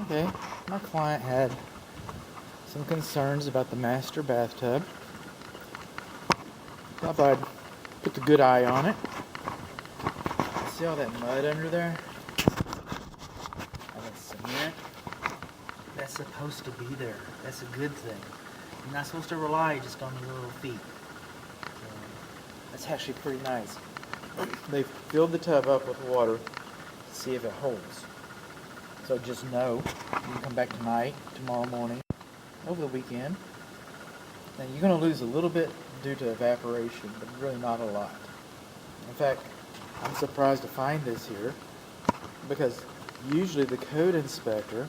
Okay, my client had some concerns about the master bathtub. Thought I'd put the good eye on it. See all that mud under there? All that cement? That's supposed to be there. That's a good thing. You're not supposed to rely just on your little feet. That's actually pretty nice. They've filled the tub up with water to see if it holds. So just know, you can come back tonight, tomorrow morning, over the weekend, and you're going to lose a little bit due to evaporation, but really not a lot. In fact, I'm surprised to find this here, because usually the code inspector,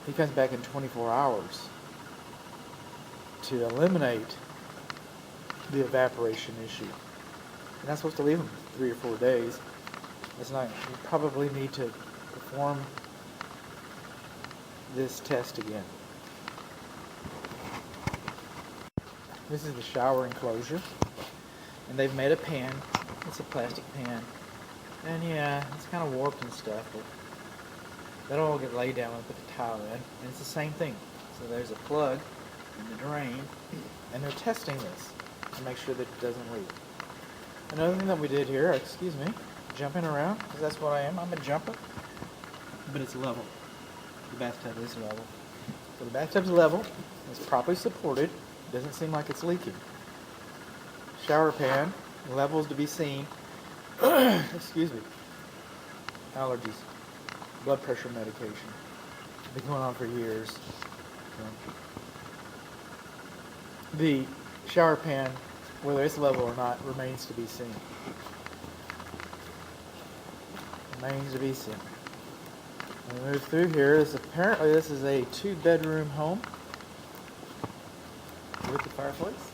he comes back in 24 hours to eliminate the evaporation issue. You're not supposed to leave them 3 or 4 days. It's not. You probably need to perform this test again. This is the shower enclosure, and they've made a pan. It's a plastic pan, and yeah, it's kind of warped and stuff, but that'll all get laid down when we put the tile in, and it's the same thing. So there's a plug in the drain, and they're testing this to make sure that it doesn't leak. Another thing that we did here, excuse me, jumping around, because that's what I am. I'm a jumper, but it's level. The bathtub is level. So the bathtub's level. It's properly supported. Doesn't seem like it's leaking. Shower pan, levels to be seen. Excuse me. Allergies. Blood pressure medication. Been going on for years. The shower pan, whether it's level or not, remains to be seen. Remains to be seen. We move through here. Apparently this is a 2-bedroom home with the fireplace.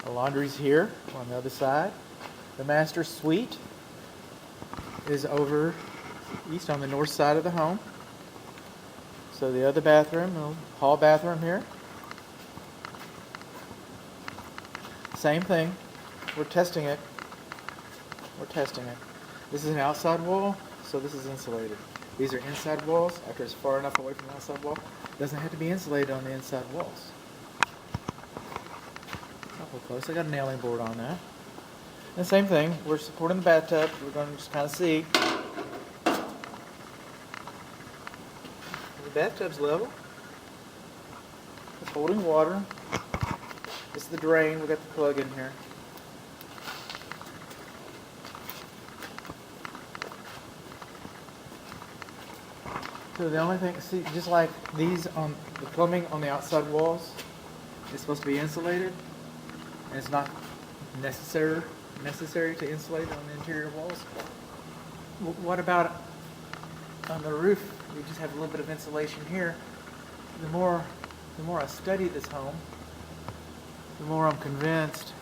The laundry's here on the other side. The master suite is over east on the north side of the home. So the other bathroom, the hall bathroom here. Same thing. We're testing it. We're testing it. This is an outside wall, so this is insulated. These are inside walls. After it's far enough away from the outside wall, it doesn't have to be insulated on the inside walls. Awful close. I got a nailing board on that. And same thing. We're supporting the bathtub. We're going to just kind of see. The bathtub's level. It's holding water. This is the drain. We got the plug in here. So the only thing, see, just like these on the plumbing on the outside walls, it's supposed to be insulated, and it's not necessary to insulate on the interior walls. What about on the roof? We just have a little bit of insulation here. The more I study this home, the more I'm convinced,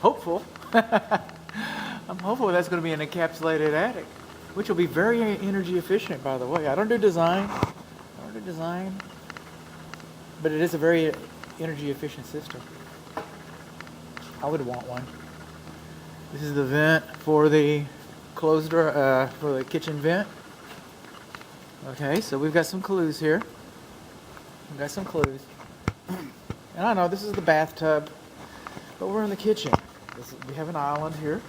hopeful, I'm hopeful that's going to be an encapsulated attic, which will be very energy efficient, by the way. I don't do design, but it is a very energy efficient system. I would want one. This is the vent for the closed door, for the kitchen vent. Okay, so we've got some clues here. And I know this is the bathtub, but we're in the kitchen. We have an island here,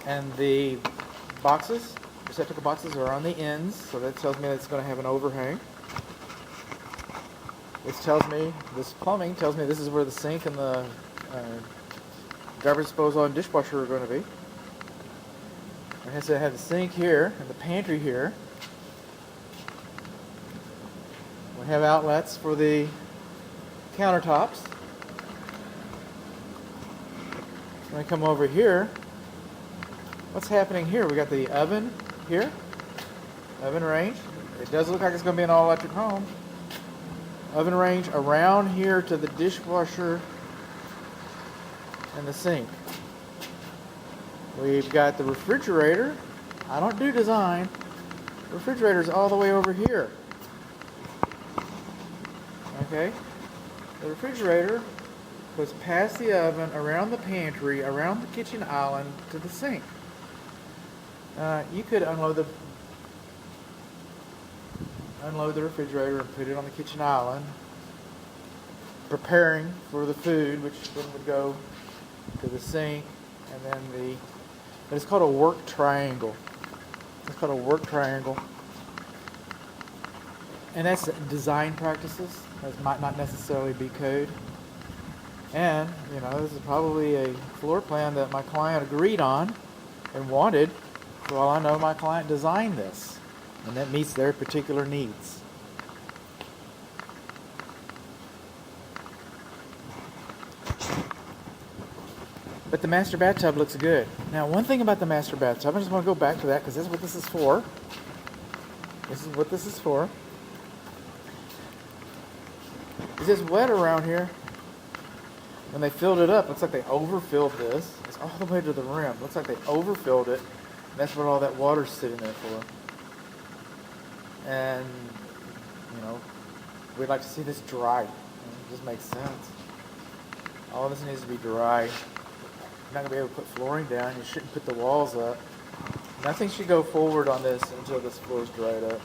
and the boxes, receptacle boxes, are on the ends, so that tells me that it's going to have an overhang. This plumbing tells me this is where the sink and the garbage disposal and dishwasher are going to be. It has to have the sink here and the pantry here. We have outlets for the countertops. When I come over here, what's happening here? We got the oven here, oven range. It does look like it's going to be an all-electric home. Oven range around here to the dishwasher and the sink. We've got the refrigerator. I don't do design. The refrigerator's all the way over here. Okay? The refrigerator goes past the oven, around the pantry, around the kitchen island to the sink. You could unload the refrigerator and put it on the kitchen island, preparing for the food, which then would go to the sink, and then but it's called a work triangle. It's called a work triangle. And that's design practices. That might not necessarily be code. And, this is probably a floor plan that my client agreed on and wanted. For all I know, my client designed this. And that meets their particular needs. But the master bathtub looks good. Now, one thing about the master bathtub, I just want to go back to that because this is what this is for. This is what this is for. It's just wet around here. When they filled it up, looks like they overfilled this. It's all the way to the rim. Looks like they overfilled it. That's what all that water's sitting there for. And, we'd like to see this dry. It just makes sense. All of this needs to be dry. You're not going to be able to put flooring down. You shouldn't put the walls up. Nothing should go forward on this until this floor is dried up.